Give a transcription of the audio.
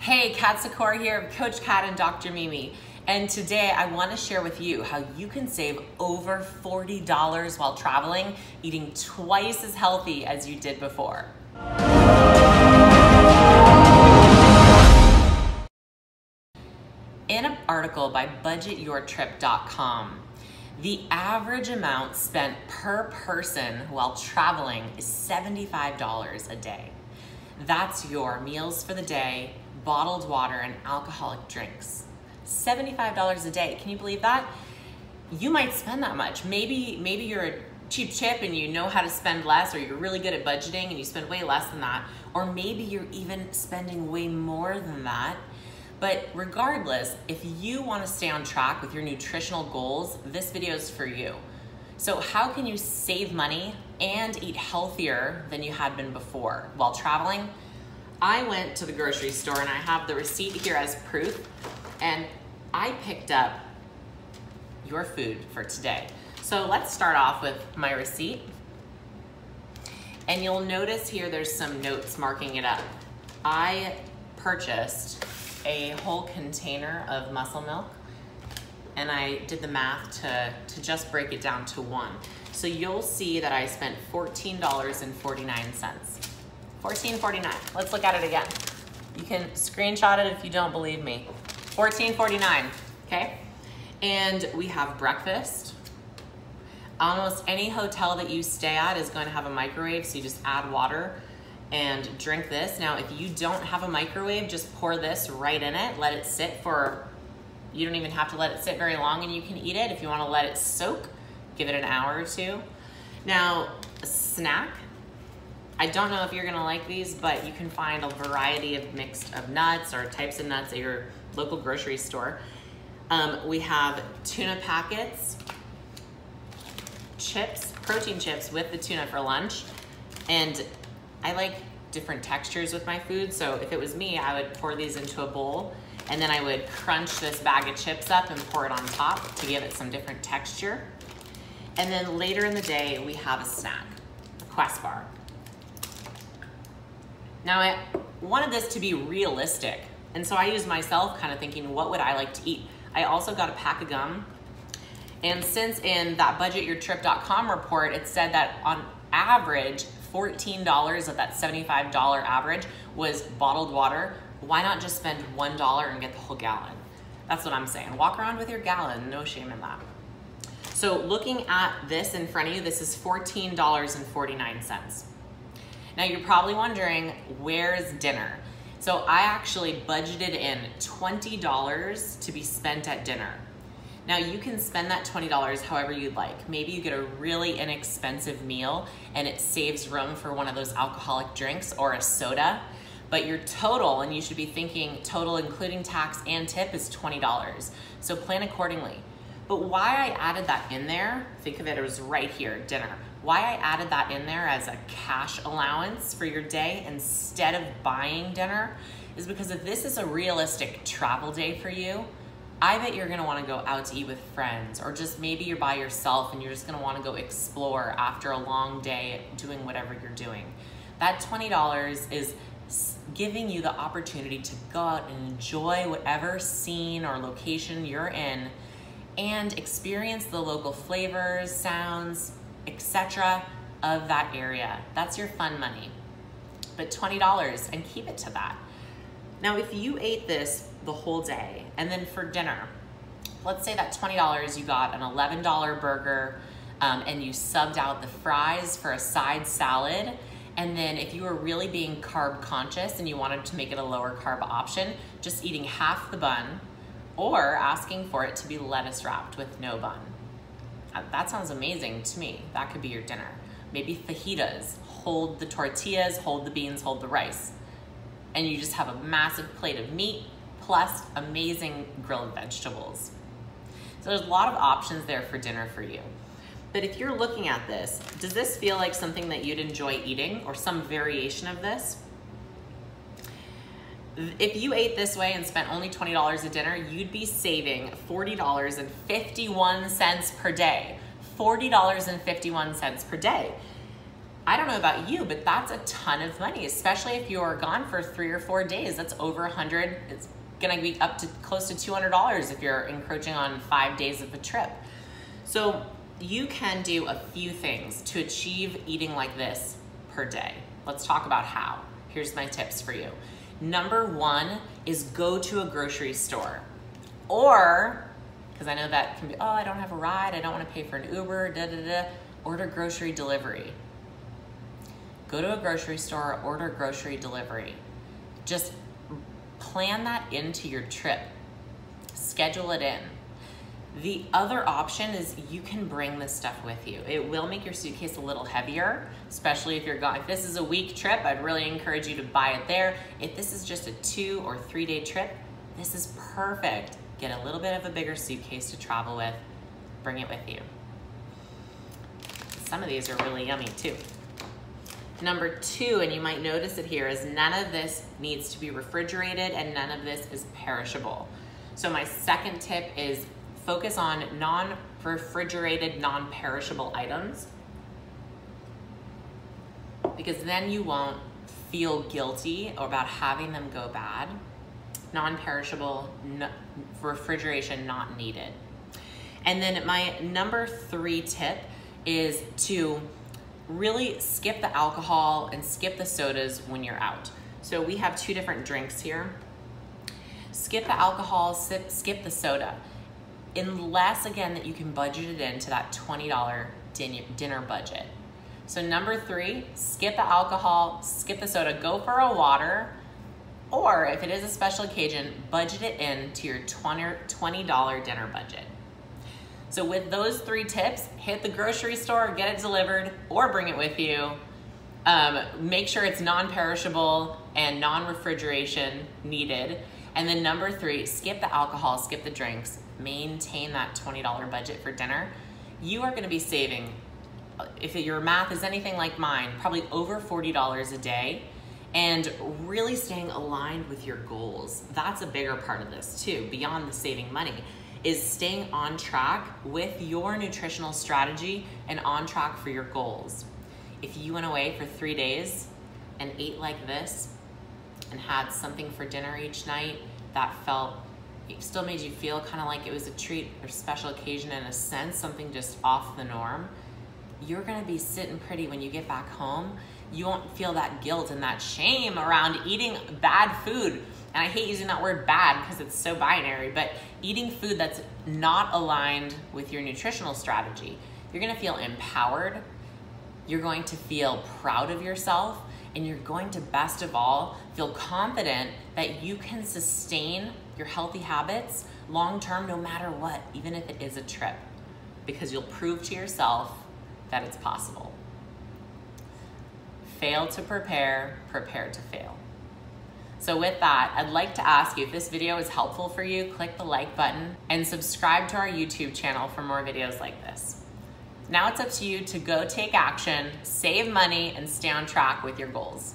Hey, Kat Secor here, Coach Kat and Dr. Mimi. And today I want to share with you how you can save over $40 while traveling, eating twice as healthy as you did before. In an article by budgetyourtrip.com, the average amount spent per person while traveling is $75 a day. That's your meals for the day, bottled water, and alcoholic drinks. $75 a day. Can you believe that? You might spend that much. Maybe you're a cheap chip and you know how to spend less, or you're really good at budgeting and you spend way less than that, or maybe you're even spending way more than that. But regardless, if you want to stay on track with your nutritional goals, this video is for you. So how can you save money and eat healthier than you had been before while traveling? I went to the grocery store and I have the receipt here as proof, and I picked up your food for today. So let's start off with my receipt. And you'll notice here there's some notes marking it up. I purchased a whole container of muscle milk, and I did the math to just break it down to one. So you'll see that I spent $14.49. $14.49. Let's look at it again. You can screenshot it if you don't believe me. $14.49, okay? And we have breakfast. Almost any hotel that you stay at is going to have a microwave, so you just add water and drink this. Now, if you don't have a microwave, just pour this right in it, let it sit for, you don't even have to let it sit very long and you can eat it. If you want to let it soak, give it an hour or two. Now, a snack. I don't know if you're gonna like these, but you can find a variety of mixed of nuts or types of nuts at your local grocery store. We have tuna packets, chips, protein chips with the tuna for lunch. And I like different textures with my food. So if it was me, I would pour these into a bowl and then I would crunch this bag of chips up and pour it on top to give it some different texture. And then later in the day, we have a snack, a Quest bar. Now, I wanted this to be realistic, and so I used myself kind of thinking, what would I like to eat? I also got a pack of gum, and since in that budgetyourtrip.com report, it said that on average, $14 of that $75 average was bottled water, why not just spend $1 and get the whole gallon? That's what I'm saying. Walk around with your gallon, no shame in that. So looking at this in front of you, this is $14.49. Now you're probably wondering, where's dinner? So I actually budgeted in $20 to be spent at dinner. Now you can spend that $20 however you'd like. Maybe you get a really inexpensive meal and it saves room for one of those alcoholic drinks or a soda, but your total, and you should be thinking total including tax and tip, is $20. So plan accordingly. But why I added that in there, think of it as right here, dinner. Why I added that in there as a cash allowance for your day instead of buying dinner is because if this is a realistic travel day for you, I bet you're gonna wanna go out to eat with friends, or just maybe you're by yourself and you're just gonna wanna go explore after a long day doing whatever you're doing. That $20 is giving you the opportunity to go out and enjoy whatever scene or location you're in and experience the local flavors, sounds, etc. of that area. That's your fun money. But $20, and keep it to that. Now, if you ate this the whole day, and then for dinner, let's say that $20, you got an $11 burger, and you subbed out the fries for a side salad, and then if you were really being carb conscious and you wanted to make it a lower carb option, just eating half the bun, or asking for it to be lettuce wrapped with no bun. That sounds amazing to me. That could be your dinner. Maybe fajitas, hold the tortillas, hold the beans, hold the rice. And you just have a massive plate of meat plus amazing grilled vegetables. So there's a lot of options there for dinner for you. But if you're looking at this, does this feel like something that you'd enjoy eating, or some variation of this? If you ate this way and spent only $20 at dinner, you'd be saving $40.51 per day. $40.51 per day. I don't know about you, but that's a ton of money, especially if you're gone for 3 or 4 days. That's over $100. It's gonna be up to close to $200 if you're encroaching on 5 days of a trip. So you can do a few things to achieve eating like this per day. Let's talk about how. Here's my tips for you. Number 1 is go to a grocery store. Or, because I know that can be, oh, I don't have a ride, I don't want to pay for an Uber, order grocery delivery. Go to a grocery store, order grocery delivery. Just plan that into your trip. Schedule it in. The other option is you can bring this stuff with you. It will make your suitcase a little heavier, especially if you're going. If this is a week trip, I'd really encourage you to buy it there. If this is just a 2 or 3 day trip, this is perfect. Get a little bit of a bigger suitcase to travel with. Bring it with you. Some of these are really yummy too. Number 2, and you might notice it here, is none of this needs to be refrigerated and none of this is perishable. So my second tip is focus on non-refrigerated, non-perishable items, because then you won't feel guilty about having them go bad. Non-perishable, refrigeration not needed. And then my number 3 tip is to really skip the alcohol and skip the sodas when you're out. So we have 2 different drinks here. Skip the alcohol, skip the soda. Unless, again, that you can budget it into that $20 dinner budget. So number 3, skip the alcohol, skip the soda, go for a water, or if it is a special occasion, budget it into your $20 dinner budget. So with those 3 tips, hit the grocery store, get it delivered, or bring it with you. Make sure it's non-perishable and non-refrigeration needed. And then number 3, skip the alcohol, skip the drinks, maintain that $20 budget for dinner. You are gonna be saving, if your math is anything like mine, probably over $40 a day, and really staying aligned with your goals. That's a bigger part of this too, beyond the saving money, is staying on track with your nutritional strategy and on track for your goals. If you went away for 3 days and ate like this and had something for dinner each night that it still made you feel kind of like it was a treat or special occasion in a sense, something just off the norm, you're gonna be sitting pretty when you get back home. You won't feel that guilt and that shame around eating bad food. And I hate using that word bad because it's so binary, but eating food that's not aligned with your nutritional strategy. You're gonna feel empowered, you're going to feel proud of yourself, and you're going to, best of all, feel confident that you can sustain your healthy habits long-term no matter what, even if it is a trip, because you'll prove to yourself that it's possible. Fail to prepare, prepare to fail. So with that, I'd like to ask you, if this video is helpful for you, click the like button and subscribe to our YouTube channel for more videos like this. Now it's up to you to go take action, save money, and stay on track with your goals.